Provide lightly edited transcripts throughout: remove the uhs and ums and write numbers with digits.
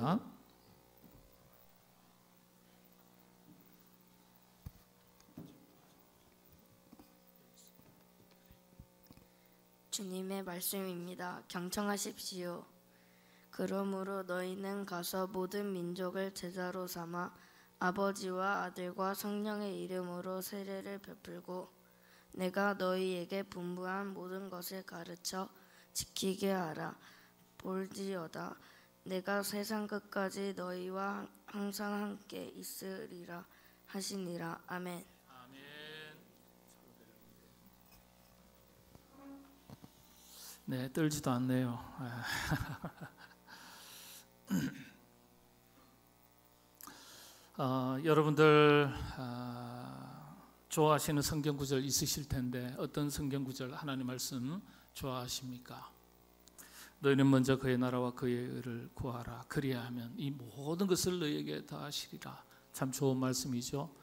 하겠습니다. 주님의 말씀입니다. 경청하십시오. 그러므로 너희는 가서 모든 민족을 제자로 삼아 아버지와 아들과 성령의 이름으로 세례를 베풀고 내가 너희에게 분부한 모든 것을 가르쳐 지키게 하라. 볼지어다 내가 세상 끝까지 너희와 항상 함께 있으리라 하시니라. 아멘. 네, 떨지도 않네요. 여러분들 좋아하시는 성경 구절 있으실 텐데 어떤 성경 구절 하나님 말씀 좋아하십니까? 너희는 먼저 그의 나라와 그의 의를 구하라. 그리하면 이 모든 것을 너희에게 더하시리라. 참 좋은 말씀이죠.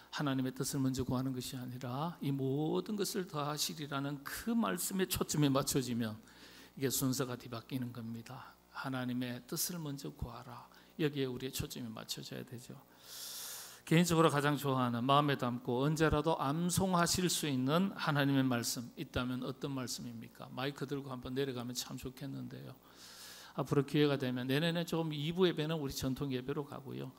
하나님의 뜻을 먼저 구하는 것이 아니라 이 모든 것을 더하시리라는 그 말씀에 초점이 맞춰지면 이게 순서가 뒤바뀌는 겁니다. 하나님의 뜻을 먼저 구하라. 여기에 우리의 초점이 맞춰져야 되죠. 개인적으로 가장 좋아하는, 마음에 담고 언제라도 암송하실 수 있는 하나님의 말씀 있다면 어떤 말씀입니까? 마이크 들고 한번 내려가면 참 좋겠는데요. 앞으로 기회가 되면 내년에 조금 2부 예배는 우리 전통 예배로 가고요,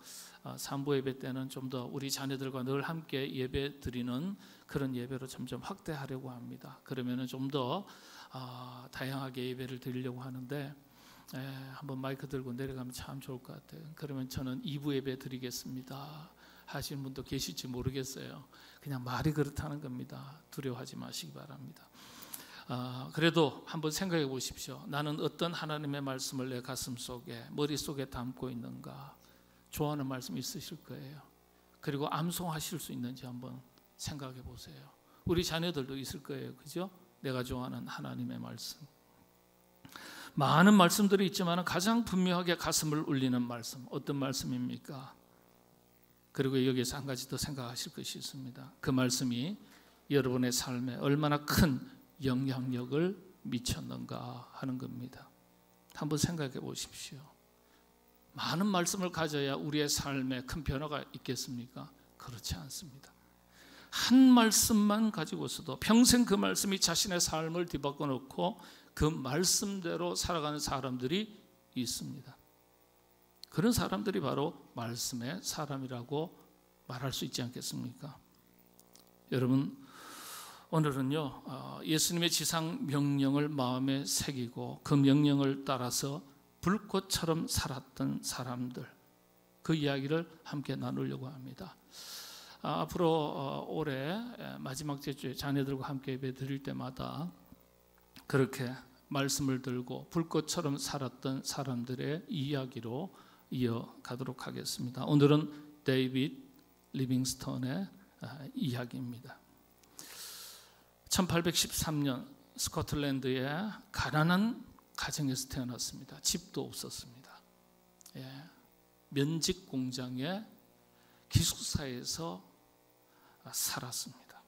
3부 예배 때는 좀 더 우리 자녀들과 늘 함께 예배 드리는 그런 예배로 점점 확대하려고 합니다. 그러면 좀 더 다양하게 예배를 드리려고 하는데 한번 마이크 들고 내려가면 참 좋을 것 같아요. 그러면 저는 2부 예배 드리겠습니다 하시는 분도 계실지 모르겠어요. 그냥 말이 그렇다는 겁니다. 두려워하지 마시기 바랍니다. 그래도 한번 생각해 보십시오. 나는 어떤 하나님의 말씀을 내 가슴 속에, 머릿속에 담고 있는가? 좋아하는 말씀 있으실 거예요. 그리고 암송하실 수 있는지 한번 생각해 보세요. 우리 자녀들도 있을 거예요. 그죠? 내가 좋아하는 하나님의 말씀. 많은 말씀들이 있지만 가장 분명하게 가슴을 울리는 말씀, 어떤 말씀입니까? 그리고 여기에서 한 가지 더 생각하실 것이 있습니다. 그 말씀이 여러분의 삶에 얼마나 큰 영향력을 미쳤는가 하는 겁니다. 한번 생각해 보십시오. 많은 말씀을 가져야 우리의 삶에 큰 변화가 있겠습니까? 그렇지 않습니다. 한 말씀만 가지고서도 평생 그 말씀이 자신의 삶을 뒤바꿔 놓고 그 말씀대로 살아가는 사람들이 있습니다. 그런 사람들이 바로 말씀의 사람이라고 말할 수 있지 않겠습니까? 여러분, 오늘은요, 예수님의 지상 명령을 마음에 새기고 그 명령을 따라서 불꽃처럼 살았던 사람들, 그 이야기를 함께 나누려고 합니다. 앞으로 올해 마지막 주에 자녀들과 함께 예배 드릴 때마다 그렇게 말씀을 들고 불꽃처럼 살았던 사람들의 이야기로 이어가도록 하겠습니다. 오늘은 데이빗 리빙스턴의 이야기입니다. 1813년 스코틀랜드의 가난한 가정에서 태어났습니다. 집도 없었습니다. 면직 공장의 기숙사에서 살았습니다.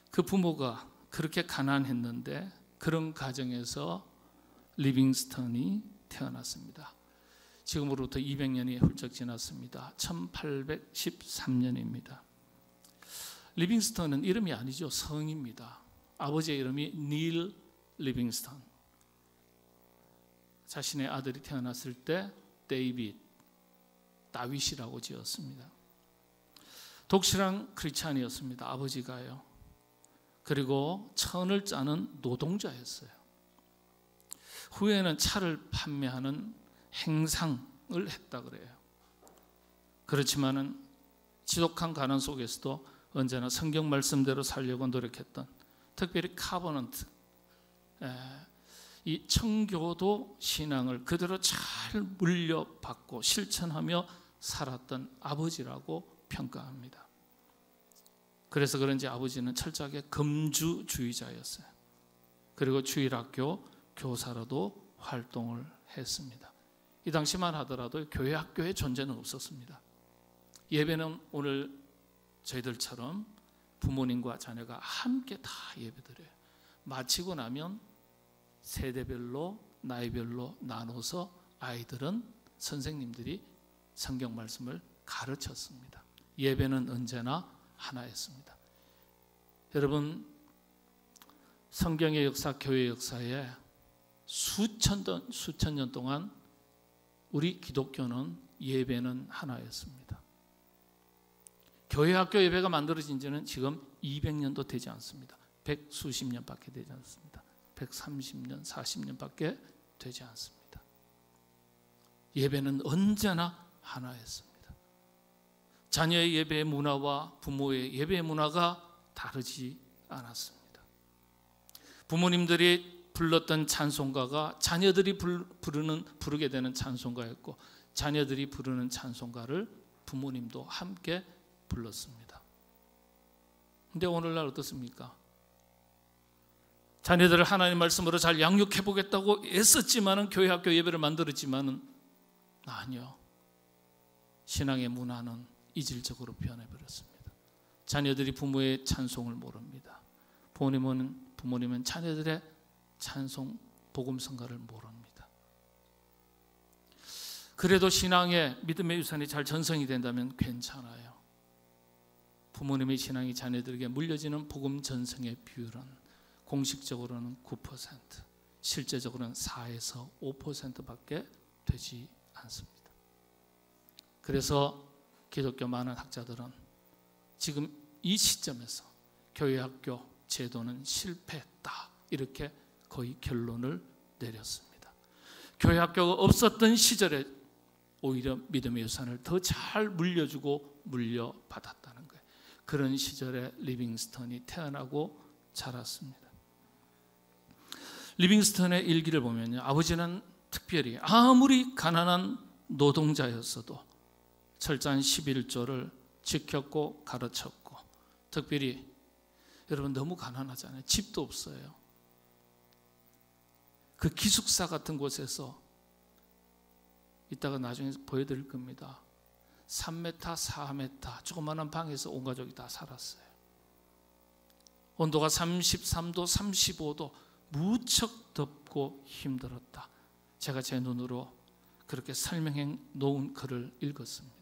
그 부모가 그렇게 가난했는데 그런 가정에서 리빙스턴이 태어났습니다. 지금으로부터 200년이 훌쩍 지났습니다. 1813년입니다. 리빙스턴은 이름이 아니죠. 성입니다. 아버지의 이름이 닐 리빙스턴. 자신의 아들이 태어났을 때 데이빗, 다윗이라고 지었습니다. 독실한 크리스찬이었습니다. 아버지가요. 그리고 천을 짜는 노동자였어요. 후에는 차를 판매하는 행상을 했다 그래요. 그렇지만은 지독한 가난 속에서도 언제나 성경 말씀대로 살려고 노력했던, 특별히 카버넌트, 이 청교도 신앙을 그대로 잘 물려받고 실천하며 살았던 아버지라고 평가합니다. 그래서 그런지 아버지는 철저하게 금주주의자였어요. 그리고 주일학교 교사로도 활동을 했습니다. 이 당시만 하더라도 교회 학교의 존재는 없었습니다. 예배는 오늘 저희들처럼 부모님과 자녀가 함께 다 예배드려요. 마치고 나면 세대별로 나이별로 나눠서 아이들은 선생님들이 성경 말씀을 가르쳤습니다. 예배는 언제나 하나였습니다. 여러분, 성경의 역사, 교회의 역사에 수천 년 동안 우리 기독교는 예배는 하나였습니다. 교회 학교 예배가 만들어진 지는 지금 200년도 되지 않습니다. 100수십 년밖에 되지 않습니다. 130년, 40년밖에 되지 않습니다. 예배는 언제나 하나였습니다. 자녀의 예배의 문화와 부모의 예배의 문화가 다르지 않았습니다. 부모님들이 불렀던 찬송가가 자녀들이 부르게 되는 찬송가였고, 자녀들이 부르는 찬송가를 부모님도 함께 불렀습니다. 근데 오늘날 어떻습니까? 자녀들을 하나님 말씀으로 잘 양육해 보겠다고 애썼지만은, 교회 학교 예배를 만들었지만은, 아니요, 신앙의 문화는 이질적으로 변해버렸습니다. 자녀들이 부모의 찬송을 모릅니다. 부모님은 자녀들의 찬송 복음성가를 모릅니다. 그래도 신앙의 믿음의 유산이 잘 전성이 된다면 괜찮아요. 부모님의 신앙이 자녀들에게 물려지는 복음 전성의 비율은 공식적으로는 9%, 실제적으로는 4에서 5%밖에 되지 않습니다. 그래서 기독교 많은 학자들은 지금 이 시점에서 교회 학교 제도는 실패했다, 이렇게 거의 결론을 내렸습니다. 교회 학교가 없었던 시절에 오히려 믿음의 유산을 더 잘 물려주고 물려받았다는 거예요. 그런 시절에 리빙스턴이 태어나고 자랐습니다. 리빙스턴의 일기를 보면요, 아버지는 특별히 아무리 가난한 노동자였어도 철저한 11조를 지켰고 가르쳤고, 특별히 여러분 너무 가난하잖아요. 집도 없어요. 그 기숙사 같은 곳에서, 이따가 나중에 보여드릴 겁니다, 3m, 4m 조그마한 방에서 온 가족이 다 살았어요. 온도가 33도, 35도, 무척 덥고 힘들었다. 제가 제 눈으로 그렇게 설명해 놓은 글을 읽었습니다.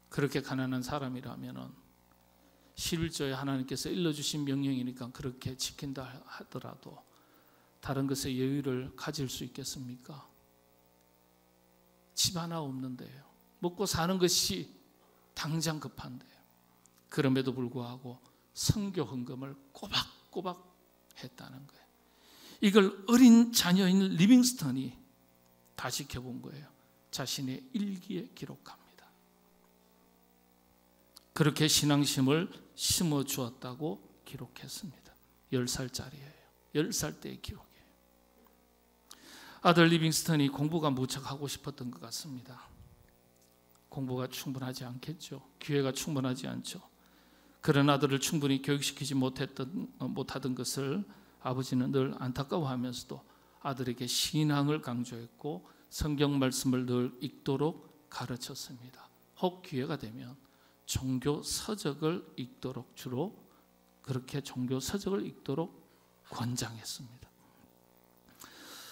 그렇게 가난한 사람이라면 11조에 하나님께서 일러주신 명령이니까 그렇게 지킨다 하더라도 다른 것에 여유를 가질 수 있겠습니까? 집 하나 없는데요. 먹고 사는 것이 당장 급한데요. 그럼에도 불구하고 선교 헌금을 꼬박꼬박 했다는 거예요. 이걸 어린 자녀인 리빙스턴이 다 지켜본 거예요. 자신의 일기에 기록합니다. 그렇게 신앙심을 심어주었다고 기록했습니다. 10살짜리예요. 10살 때의 기록이에요. 아들 리빙스턴이 공부가 무척 하고 싶었던 것 같습니다. 공부가 충분하지 않겠죠. 기회가 충분하지 않죠. 그런 아들을 충분히 교육시키지 못하던 것을 아버지는 늘 안타까워하면서도 아들에게 신앙을 강조했고 성경 말씀을 늘 읽도록 가르쳤습니다. 혹 기회가 되면 종교 서적을 읽도록, 주로 그렇게 종교 서적을 읽도록 권장했습니다.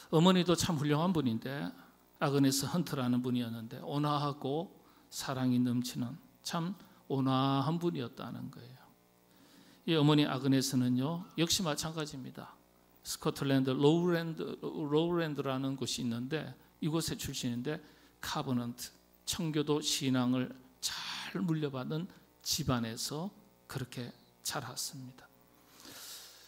어머니도 참 훌륭한 분인데, 아그네스 헌트라는 분이었는데 온화하고 사랑이 넘치는 참 온화한 분이었다는 거예요. 이 어머니 아그네스는요, 역시 마찬가지입니다. 스코틀랜드 로우랜드라는 곳이 있는데 이곳의 출신인데, 카버넌트 청교도 신앙을 잘 물려받은 집안에서 그렇게 자랐습니다.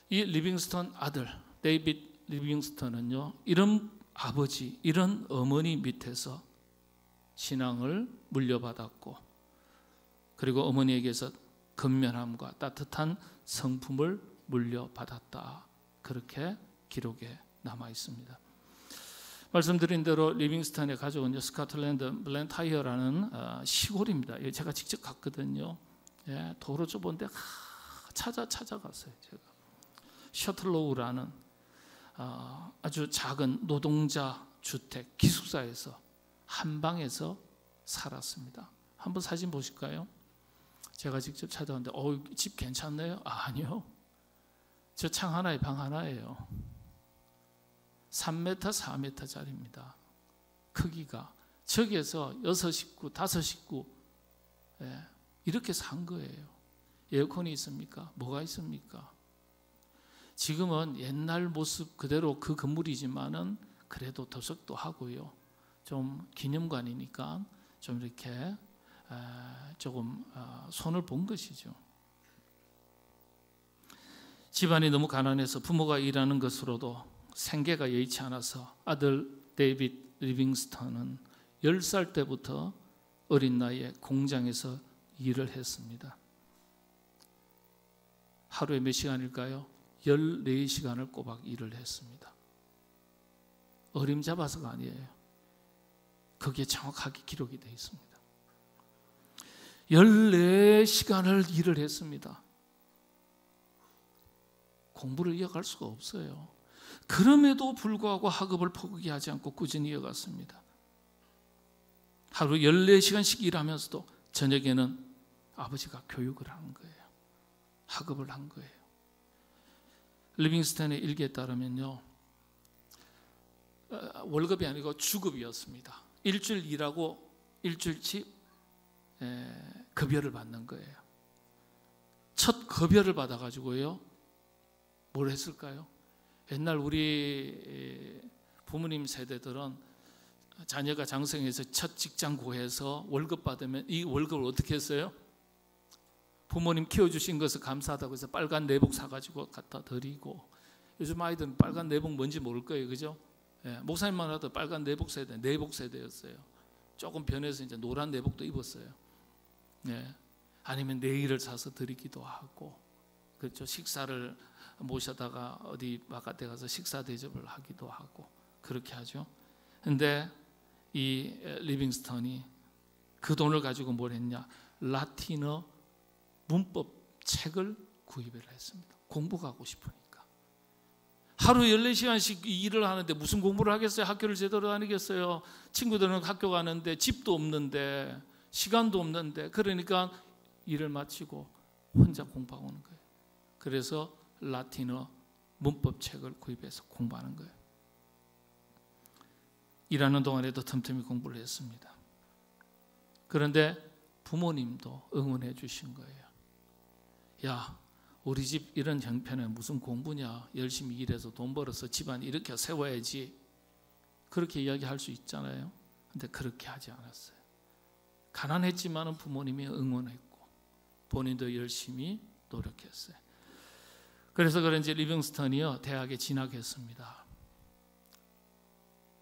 이 리빙스턴 아들 데이빗 리빙스턴은요, 이런 아버지, 이런 어머니 밑에서 신앙을 물려받았고, 그리고 어머니에게서 근면함과 따뜻한 성품을 물려받았다, 그렇게 기록에 남아 있습니다. 말씀드린 대로 리빙스턴의 가족은 스코틀랜드 블랜타이어라는 시골입니다. 제가 직접 갔거든요. 도로 좁은데 찾아갔어요. 제가 셔틀로우라는 아주 작은 노동자 주택 기숙사에서 한 방에서 살았습니다. 한번 사진 보실까요? 제가 직접 찾아왔는데 집 괜찮네요? 아니요, 저 창 하나에 방 하나예요. 3m, 4m짜리입니다. 크기가. 저기에서 6식구, 5식구 이렇게 산 거예요. 에어컨이 있습니까? 뭐가 있습니까? 지금은 옛날 모습 그대로 그 건물이지만은 그래도 도색도 하고요. 좀 기념관이니까 좀 이렇게 조금 손을 본 것이죠. 집안이 너무 가난해서 부모가 일하는 것으로도 생계가 여의치 않아서 아들 데이빗 리빙스턴은 10살 때부터 어린 나이에 공장에서 일을 했습니다. 하루에 몇 시간일까요? 14시간을 꼬박 일을 했습니다. 어림잡아서가 아니에요. 거기에 정확하게 기록이 되어 있습니다. 14시간을 일을 했습니다. 공부를 이어갈 수가 없어요. 그럼에도 불구하고 학업을 포기하지 않고 꾸준히 이어갔습니다. 하루 14시간씩 일하면서도 저녁에는 아버지가 교육을 하는 거예요. 학업을 한 거예요. 리빙스턴의 일기에 따르면요, 월급이 아니고 주급이었습니다. 일주일 일하고 일주일치 급여를 받는 거예요. 첫 급여를 받아가지고요, 뭘 했을까요? 옛날 우리 부모님 세대들은 자녀가 장성해서 첫 직장 구해서 월급 받으면 이 월급을 어떻게 했어요? 부모님 키워주신 것을 감사하다고 해서 빨간 내복 사가지고 갖다 드리고, 요즘 아이들은 빨간 내복 뭔지 모를 거예요. 그죠? 목사님만 하도 빨간 내복 세대, 내복 세대였어요. 조금 변해서 이제 노란 내복도 입었어요. 아니면 네일을 사서 드리기도 하고, 그렇죠. 식사를 모셔다가 어디 바깥에 가서 식사 대접을 하기도 하고 그렇게 하죠. 근데 이 리빙스턴이 그 돈을 가지고 뭘 했냐? 라틴어 문법 책을 구입을 했습니다. 공부가 하고 싶으니까. 하루 14시간씩 일을 하는데 무슨 공부를 하겠어요? 학교를 제대로 다니겠어요? 친구들은 학교 가는데 집도 없는데 시간도 없는데, 그러니까 일을 마치고 혼자 공부하고 오는 거예요. 그래서 라틴어 문법 책을 구입해서 공부하는 거예요. 일하는 동안에도 틈틈이 공부를 했습니다. 그런데 부모님도 응원해 주신 거예요. 야, 우리 집 이런 형편에 무슨 공부냐? 열심히 일해서 돈 벌어서 집안 이렇게 세워야지. 그렇게 이야기할 수 있잖아요. 근데 그렇게 하지 않았어요. 가난했지만 부모님이 응원했고 본인도 열심히 노력했어요. 그래서 그런지 리빙스턴이요, 대학에 진학했습니다.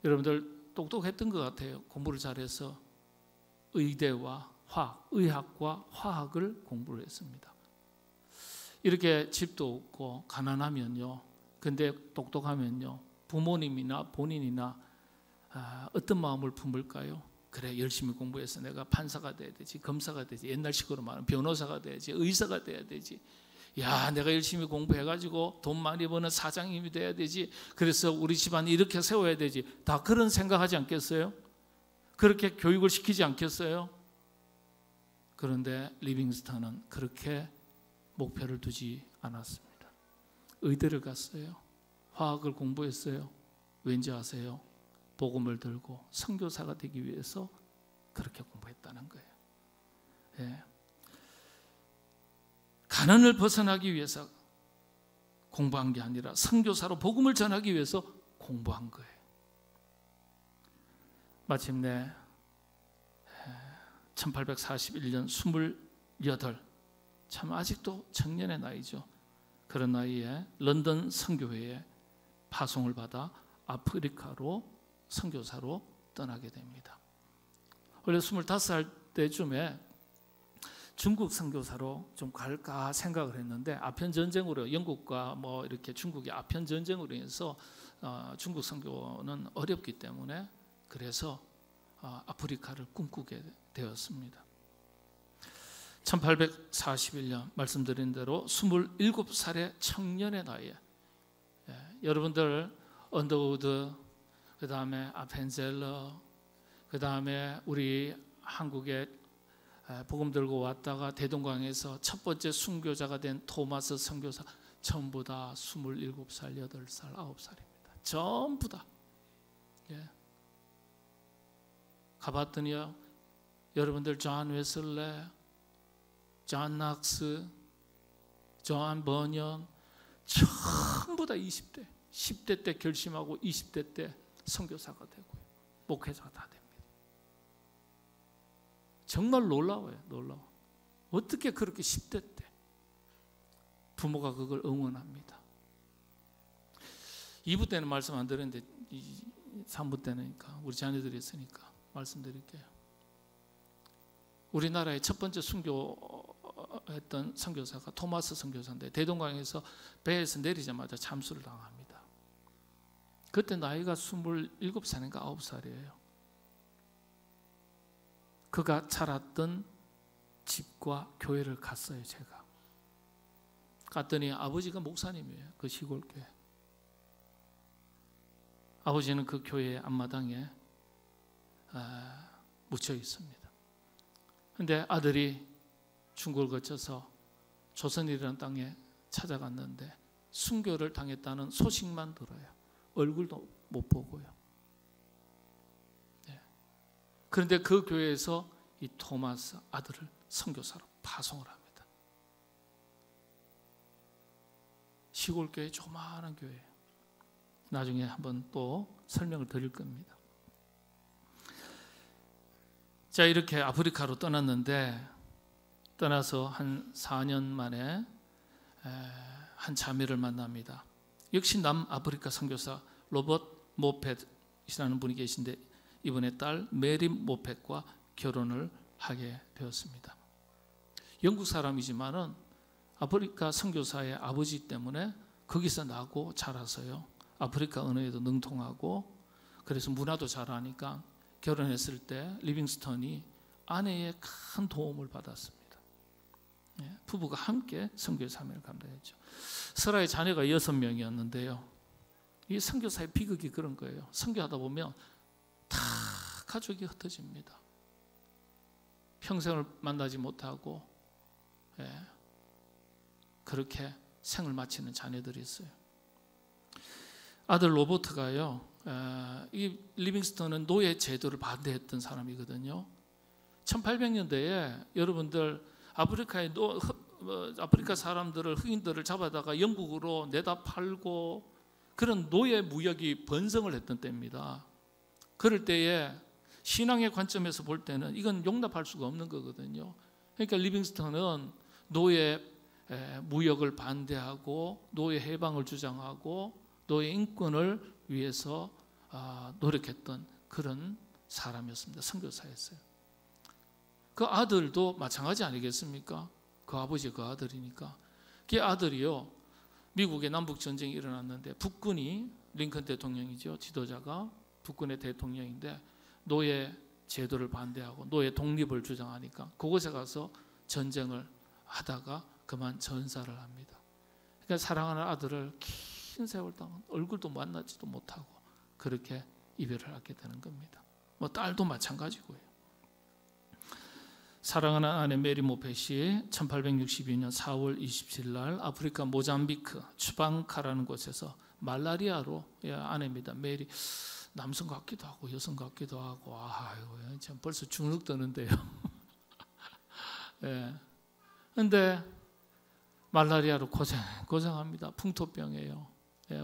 여러분들 똑똑했던 것 같아요. 공부를 잘해서 의대와 의학과 화학을 공부를 했습니다. 이렇게 집도 없고 가난하면요, 근데 똑똑하면요, 부모님이나 본인이나 어떤 마음을 품을까요? 그래, 열심히 공부해서 내가 판사가 돼야 되지, 검사가 되지, 옛날식으로 말하면 변호사가 돼야지, 의사가 돼야 되지. 야, 내가 열심히 공부해가지고 돈 많이 버는 사장님이 돼야 되지. 그래서 우리 집안 이렇게 세워야 되지. 다 그런 생각하지 않겠어요? 그렇게 교육을 시키지 않겠어요? 그런데 리빙스턴은 그렇게 목표를 두지 않았습니다. 의대를 갔어요. 화학을 공부했어요. 왠지 아세요? 복음을 들고 선교사가 되기 위해서 그렇게 공부했다는 거예요. 예. 가난을 벗어나기 위해서 공부한 게 아니라 선교사로 복음을 전하기 위해서 공부한 거예요. 마침내 1841년 28, 참 아직도 청년의 나이죠. 그런 나이에 런던 선교회에 파송을 받아 아프리카로 선교사로 떠나게 됩니다. 원래 25살 때쯤에 중국 선교사로 좀 갈까 생각을 했는데, 아편 전쟁으로 영국과 뭐 이렇게 중국이 아편 전쟁으로 인해서 중국 선교는 어렵기 때문에 그래서 아프리카를 꿈꾸게 되었습니다. 1841년 말씀드린 대로 27살의 청년의 나이에, 여러분들 언더우드, 그 다음에 아펜젤러, 그 다음에 우리 한국에 복음 들고 왔다가 대동강에서 첫 번째 순교자가 된 토마스 선교사, 전부 다 27살, 8살, 9살입니다. 전부 다. 예. 가봤더니요, 여러분들 존 웨슬레, 존 낙스, 존 버년 전부 다 20대, 10대 때 결심하고 20대 때 선교사가 되고요, 목회자가 다 됩니다. 정말 놀라워요. 놀라워. 어떻게 그렇게 10대 때 부모가 그걸 응원합니다. 2부 때는 말씀 안 드렸는데 3부 때니까 우리 자녀들이 있으니까 말씀드릴게요. 우리나라의 첫 번째 순교했던 선교사가 토마스 선교사인데 대동강에서 배에서 내리자마자 잠수를 당합니다. 그때 나이가 27살인가 9살이에요. 그가 자랐던 집과 교회를 갔어요. 제가 갔더니 아버지가 목사님이에요. 그 시골 교회. 아버지는 그 교회 앞마당에 묻혀 있습니다. 그런데 아들이 중국을 거쳐서 조선이라는 땅에 찾아갔는데 순교를 당했다는 소식만 들어요. 얼굴도 못 보고요. 네. 그런데 그 교회에서 이 토마스 아들을 선교사로 파송을 합니다. 시골 교회, 조그마한 교회예요. 나중에 한번 또 설명을 드릴 겁니다. 자, 이렇게 아프리카로 떠났는데 떠나서 한 4년 만에 한 자매를 만납니다. 역시 남아프리카 선교사 로버트 모펫이라는 분이 계신데 이분의 딸 메리 모펫과 결혼을 하게 되었습니다. 영국 사람이지만은 아프리카 선교사의 아버지 때문에 거기서 나고 자라서요, 아프리카 언어에도 능통하고 그래서 문화도 잘 아니까 결혼했을 때 리빙스턴이 아내의 큰 도움을 받았습니다. 예, 부부가 함께 선교의 사명을 감당했죠. 설아의 자녀가 6명이었는데요. 이 선교사의 비극이 그런 거예요. 선교하다 보면 다 가족이 흩어집니다. 평생을 만나지 못하고 그렇게 생을 마치는 자녀들이 있어요. 아들 로버트가요, 이 리빙스턴은 노예 제도를 반대했던 사람이거든요. 1800년대에 여러분들 아프리카 사람들을, 흑인들을 잡아다가 영국으로 내다 팔고 그런 노예 무역이 번성을 했던 때입니다. 그럴 때에 신앙의 관점에서 볼 때는 이건 용납할 수가 없는 거거든요. 그러니까 리빙스턴은 노예 무역을 반대하고 노예 해방을 주장하고 노예 인권을 위해서 노력했던 그런 사람이었습니다. 선교사였어요. 그 아들도 마찬가지 아니겠습니까? 그 아버지 그 아들이니까. 그 아들이요, 미국의 남북전쟁이 일어났는데 북군이, 링컨 대통령이죠, 지도자가 북군의 대통령인데 노예 제도를 반대하고 노예 독립을 주장하니까 그곳에 가서 전쟁을 하다가 그만 전사를 합니다. 그러니까 사랑하는 아들을 긴 세월 동안 얼굴도 만나지도 못하고 그렇게 이별을 하게 되는 겁니다. 뭐 딸도 마찬가지고요. 사랑하는 아내 메리 모펫이 1862년 4월 27일 날 아프리카 모잠비크 추방카라는 곳에서 말라리아로, 아내입니다. 메리, 남성 같기도 하고 여성 같기도 하고, 아이고, 참 벌써 주눅 드는데요. 그런데 말라리아로 고생합니다. 풍토병이에요.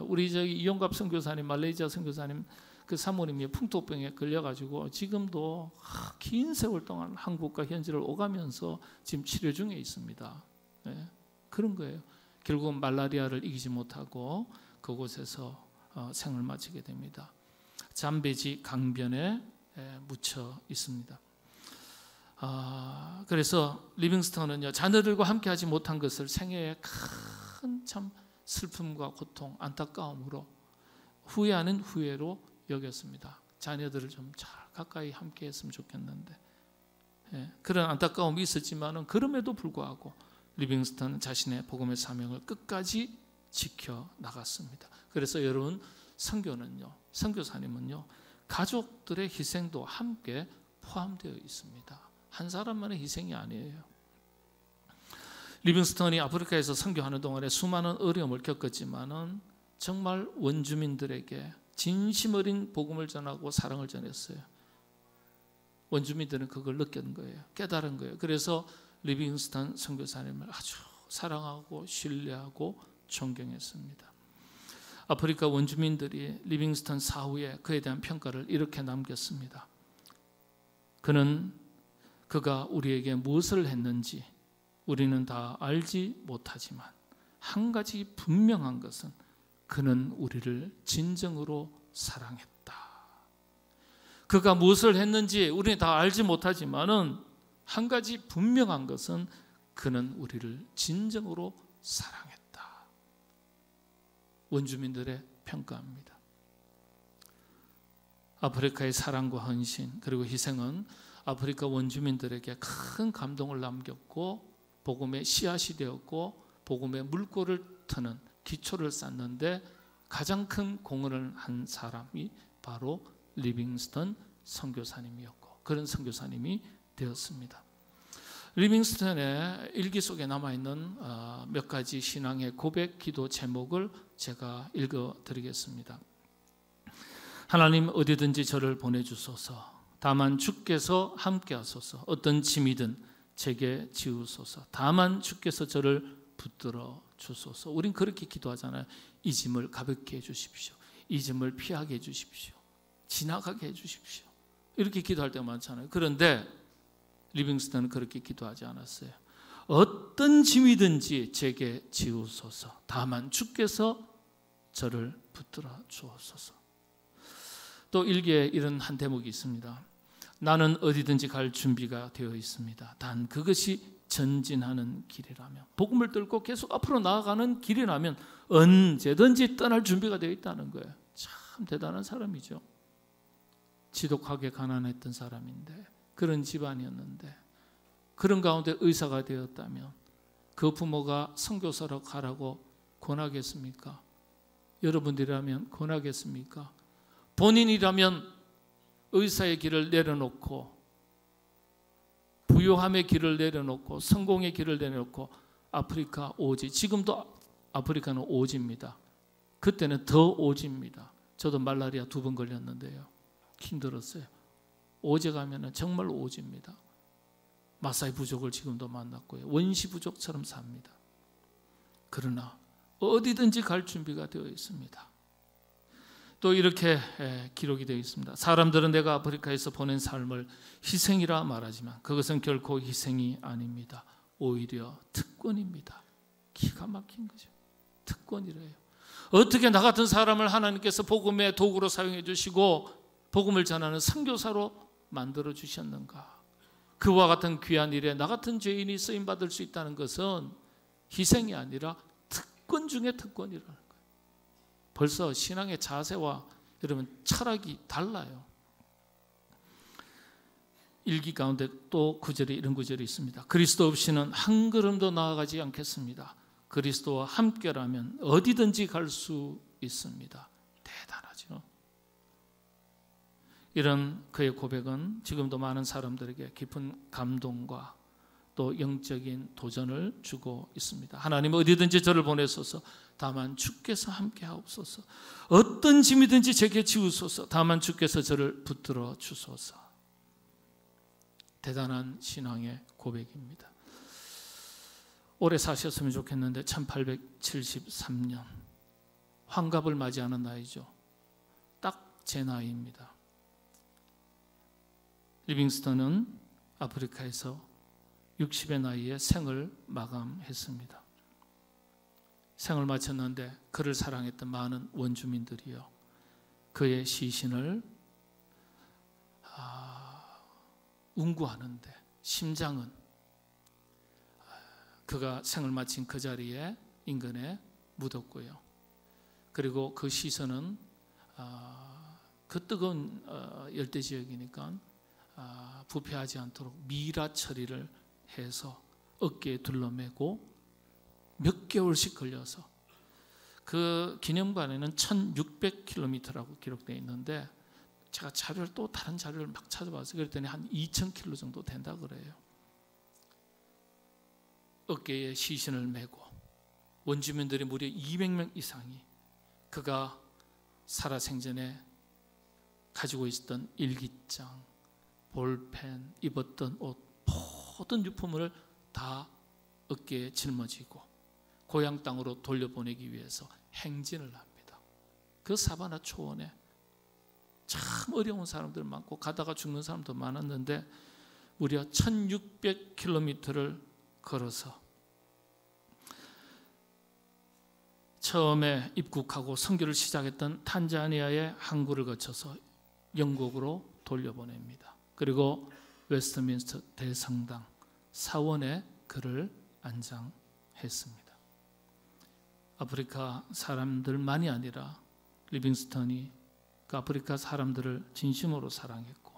우리 저기 이용갑 선교사님, 말레이시아 선교사님 그 사모님이 풍토병에 걸려가지고 지금도 긴 세월 동안 한국과 현지를 오가면서 지금 치료 중에 있습니다. 그런 거예요. 결국은 말라리아를 이기지 못하고 그곳에서 생을 마치게 됩니다. 잠베지 강변에 묻혀 있습니다. 그래서 리빙스턴은요, 자녀들과 함께하지 못한 것을 생애의 큰 참 슬픔과 고통, 안타까움으로 후회하는 후회로 여겼습니다. 자녀들을 좀 잘 가까이 함께했으면 좋겠는데, 그런 안타까움이 있었지만은 그럼에도 불구하고 리빙스턴은 자신의 복음의 사명을 끝까지 지켜 나갔습니다. 그래서 여러분, 선교는요, 선교사님은요, 가족들의 희생도 함께 포함되어 있습니다. 한 사람만의 희생이 아니에요. 리빙스턴이 아프리카에서 선교하는 동안에 수많은 어려움을 겪었지만은 정말 원주민들에게 진심 어린 복음을 전하고 사랑을 전했어요. 원주민들은 그걸 느낀 거예요. 깨달은 거예요. 그래서 리빙스턴 선교사님을 아주 사랑하고 신뢰하고 존경했습니다. 아프리카 원주민들이 리빙스턴 사후에 그에 대한 평가를 이렇게 남겼습니다. 그가 우리에게 무엇을 했는지 우리는 다 알지 못하지만 한 가지 분명한 것은 그는 우리를 진정으로 사랑했다. 그가 무엇을 했는지 우리는 다 알지 못하지만은 한 가지 분명한 것은 그는 우리를 진정으로 사랑했다. 원주민들의 평가입니다. 아프리카의 사랑과 헌신 그리고 희생은 아프리카 원주민들에게 큰 감동을 남겼고 복음의 씨앗이 되었고 복음의 물꼬를 트는 기초를 쌓는데 가장 큰 공헌을 한 사람이 바로 리빙스턴 선교사님이었고 그런 선교사님이 되었습니다. 리빙스턴의 일기 속에 남아있는 몇 가지 신앙의 고백 기도 제목을 제가 읽어드리겠습니다. 하나님, 어디든지 저를 보내주소서. 다만 주께서 함께하소서. 어떤 짐이든 제게 지우소서. 다만 주께서 저를 붙들어 주소서. 우린 그렇게 기도하잖아요. 이 짐을 가볍게 해주십시오. 이 짐을 피하게 해주십시오. 지나가게 해주십시오. 이렇게 기도할 때가 많잖아요. 그런데 리빙스턴은 그렇게 기도하지 않았어요. 어떤 짐이든지 제게 지우소서. 다만 주께서 저를 붙들어 주옵소서. 또 일기에 이런 한 대목이 있습니다. 나는 어디든지 갈 준비가 되어 있습니다. 단 그것이 전진하는 길이라면, 복음을 뚫고 계속 앞으로 나아가는 길이라면 언제든지 떠날 준비가 되어 있다는 거예요. 참 대단한 사람이죠. 지독하게 가난했던 사람인데, 그런 집안이었는데, 그런 가운데 의사가 되었다면 그 부모가 선교사로 가라고 권하겠습니까? 여러분들이라면 권하겠습니까? 본인이라면 의사의 길을 내려놓고 부유함의 길을 내려놓고 성공의 길을 내려놓고 아프리카 오지, 지금도 아프리카는 오지입니다. 그때는 더 오지입니다. 저도 말라리아 2번 걸렸는데요. 힘들었어요. 오제 가면은 정말 오지입니다. 마사이 부족을 지금도 만났고요. 원시 부족처럼 삽니다. 그러나 어디든지 갈 준비가 되어 있습니다. 또 이렇게 기록이 되어 있습니다. 사람들은 내가 아프리카에서 보낸 삶을 희생이라 말하지만 그것은 결코 희생이 아닙니다. 오히려 특권입니다. 기가 막힌 거죠. 특권이래요. 어떻게 나 같은 사람을 하나님께서 복음의 도구로 사용해 주시고 복음을 전하는 선교사로 만들어 주셨는가? 그와 같은 귀한 일에 나 같은 죄인이 쓰임 받을 수 있다는 것은 희생이 아니라 특권 중에 특권이라는 거예요. 벌써 신앙의 자세와 여러분 철학이 달라요. 일기 가운데 또 구절에 이런 구절이 있습니다. 그리스도 없이는 한 걸음도 나아가지 않겠습니다. 그리스도와 함께라면 어디든지 갈 수 있습니다. 대단하죠. 이런 그의 고백은 지금도 많은 사람들에게 깊은 감동과 또 영적인 도전을 주고 있습니다. 하나님, 어디든지 저를 보내소서. 다만 주께서 함께하옵소서. 어떤 짐이든지 제게 지우소서. 다만 주께서 저를 붙들어 주소서. 대단한 신앙의 고백입니다. 오래 사셨으면 좋겠는데 1873년 환갑을 맞이하는 나이죠. 딱 제 나이입니다. 리빙스턴은 아프리카에서 60의 나이에 생을 마감했습니다. 생을 마쳤는데 그를 사랑했던 많은 원주민들이요, 그의 시신을 운구하는데 심장은 그가 생을 마친 그 자리에 인근에 묻었고요. 그리고 그 시선은 그 뜨거운 열대 지역이니까 부패하지 않도록 미라 처리를 해서 어깨에 둘러매고 몇 개월씩 걸려서, 그 기념관에는 1600km라고 기록되어 있는데 제가 자료를 또 다른 자료를 막 찾아봤어요. 그랬더니 한 2000km 정도 된다 그래요. 어깨에 시신을 메고 원주민들이 무려 200명 이상이 그가 살아생전에 가지고 있었던 일기장, 볼펜, 입었던 옷, 모든 유품을 다 어깨에 짊어지고 고향 땅으로 돌려보내기 위해서 행진을 합니다. 그 사바나 초원에 참 어려운 사람들 많고 가다가 죽는 사람도 많았는데 무려 1600km를 걸어서 처음에 입국하고 선교를 시작했던 탄자니아의 항구를 거쳐서 영국으로 돌려보냅니다. 그리고 웨스트민스터 대성당 사원에 그를 안장했습니다. 아프리카 사람들만이 아니라 리빙스턴이 그 아프리카 사람들을 진심으로 사랑했고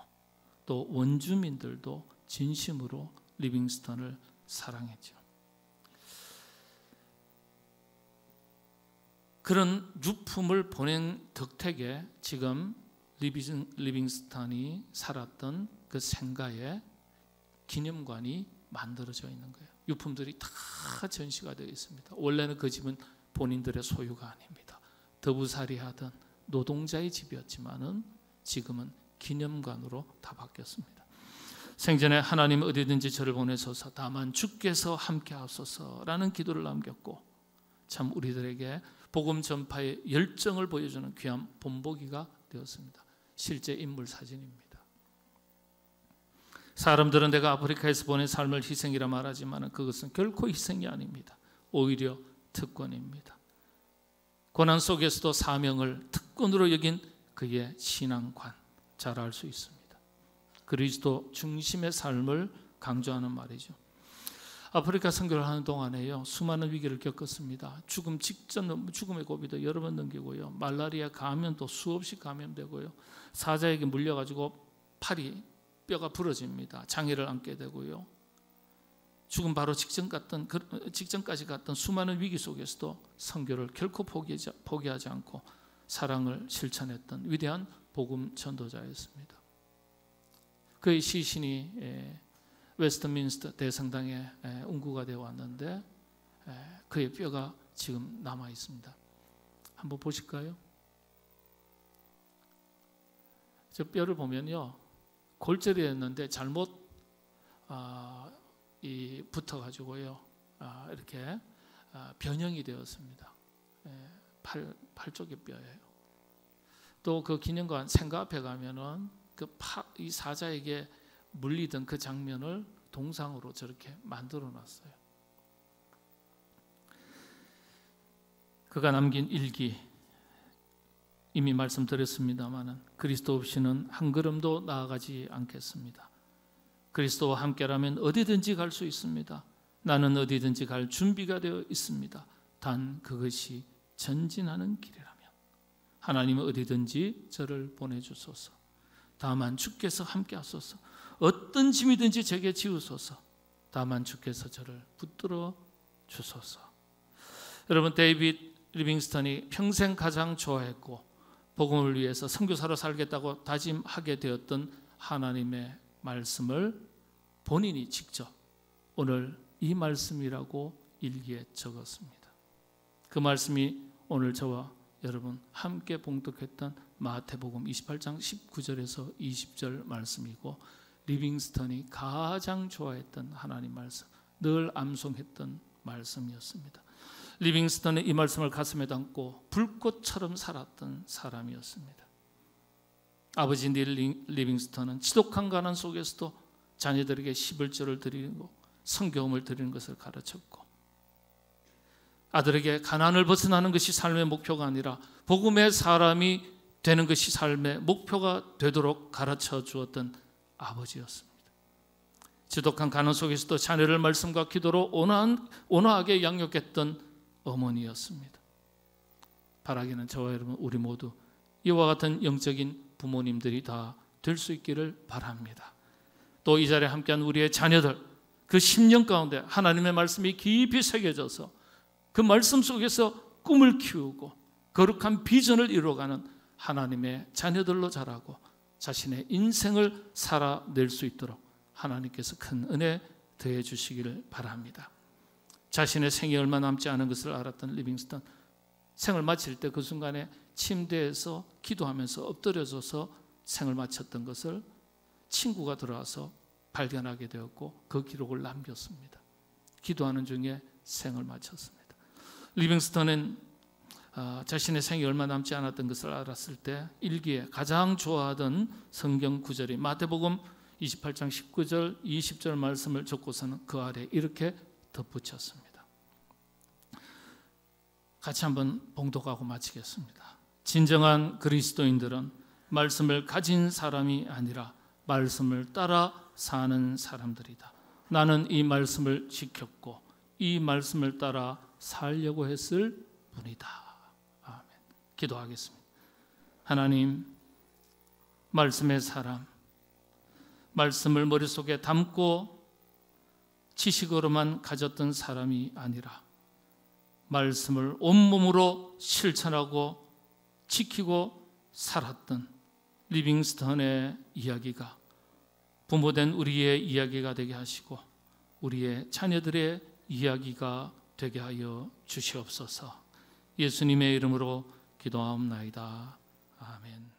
또 원주민들도 진심으로 리빙스턴을 사랑했죠. 그런 유품을 보낸 덕택에 지금 리빙스턴이 살았던 그 생가에 기념관이 만들어져 있는 거예요. 유품들이 다 전시가 되어 있습니다. 원래는 그 집은 본인들의 소유가 아닙니다. 더부살이하던 노동자의 집이었지만은 지금은 기념관으로 다 바뀌었습니다. 생전에 하나님 어디든지 저를 보내소서 다만 주께서 함께 하소서라는 기도를 남겼고 참 우리들에게 복음 전파의 열정을 보여주는 귀한 본보기가 되었습니다. 실제 인물 사진입니다. 사람들은 내가 아프리카에서 보낸 삶을 희생이라 말하지만 그것은 결코 희생이 아닙니다. 오히려 특권입니다. 고난 속에서도 사명을 특권으로 여긴 그의 신앙관 잘 알 수 있습니다. 그리스도 중심의 삶을 강조하는 말이죠. 아프리카 선교를 하는 동안에요 수많은 위기를 겪었습니다. 죽음 직전 죽음의 고비도 여러 번 넘기고요. 말라리아 감염도 수없이 감염되고요. 사자에게 물려가지고 팔이 뼈가 부러집니다. 장애를 안게 되고요. 죽음 바로 직전까지 갔던 수많은 위기 속에서도 선교를 결코 포기하지 않고 사랑을 실천했던 위대한 복음 전도자였습니다. 그의 시신이 웨스트민스터 대성당에 운구가 되어 왔는데 그의 뼈가 지금 남아 있습니다. 한번 보실까요? 저 뼈를 보면요 골절이었는데 잘못 붙어가지고요 이렇게 변형이 되었습니다. 팔 쪽의 뼈예요. 또 그 기념관 생가 앞에 가면은 이 사자에게 물리던 그 장면을 동상으로 저렇게 만들어 놨어요. 그가 남긴 일기 이미 말씀드렸습니다마는 그리스도 없이는 한 걸음도 나아가지 않겠습니다. 그리스도와 함께라면 어디든지 갈 수 있습니다. 나는 어디든지 갈 준비가 되어 있습니다. 단 그것이 전진하는 길이라면 하나님은 어디든지 저를 보내주소서. 다만 주께서 함께 하소서. 어떤 짐이든지 제게 지우소서. 다만 주께서 저를 붙들어 주소서. 여러분 데이빗 리빙스턴이 평생 가장 좋아했고 복음을 위해서 선교사로 살겠다고 다짐하게 되었던 하나님의 말씀을 본인이 직접 오늘 이 말씀이라고 일기에 적었습니다. 그 말씀이 오늘 저와 여러분 함께 봉독했던 마태복음 28장 19절에서 20절 말씀이고 리빙스턴이 가장 좋아했던 하나님 말씀, 늘 암송했던 말씀이었습니다. 리빙스턴은 이 말씀을 가슴에 담고 불꽃처럼 살았던 사람이었습니다. 아버지 닐 리빙스턴은 지독한 가난 속에서도 자녀들에게 11조를 드리고 성경을 드리는 것을 가르쳤고 아들에게 가난을 벗어나는 것이 삶의 목표가 아니라 복음의 사람이 되는 것이 삶의 목표가 되도록 가르쳐 주었던 아버지였습니다. 지독한 가난 속에서도 자녀를 말씀과 기도로 온화하게 양육했던 어머니였습니다. 바라기는 저와 여러분 우리 모두 이와 같은 영적인 부모님들이 다 될 수 있기를 바랍니다. 또 이 자리에 함께한 우리의 자녀들 그 10년 가운데 하나님의 말씀이 깊이 새겨져서 그 말씀 속에서 꿈을 키우고 거룩한 비전을 이루어가는 하나님의 자녀들로 자라고 자신의 인생을 살아낼 수 있도록 하나님께서 큰 은혜 더해 주시기를 바랍니다. 자신의 생이 얼마 남지 않은 것을 알았던 리빙스턴 생을 마칠 때 그 순간에 침대에서 기도하면서 엎드려져서 생을 마쳤던 것을 친구가 들어와서 발견하게 되었고 그 기록을 남겼습니다. 기도하는 중에 생을 마쳤습니다. 리빙스턴은 자신의 생이 얼마 남지 않았던 것을 알았을 때 일기에 가장 좋아하던 성경 구절이 마태복음 28장 19절 20절 말씀을 적고서는 그 아래 이렇게 덧붙였습니다. 같이 한번 봉독하고 마치겠습니다. 진정한 그리스도인들은 말씀을 가진 사람이 아니라 말씀을 따라 사는 사람들이다. 나는 이 말씀을 지켰고 이 말씀을 따라 살려고 했을 뿐이다. 아멘. 기도하겠습니다. 하나님, 말씀의 사람, 말씀을 머릿속에 담고 지식으로만 가졌던 사람이 아니라 말씀을 온몸으로 실천하고 지키고 살았던 리빙스턴의 이야기가 부모된 우리의 이야기가 되게 하시고 우리의 자녀들의 이야기가 되게 하여 주시옵소서. 예수님의 이름으로 기도하옵나이다. 아멘.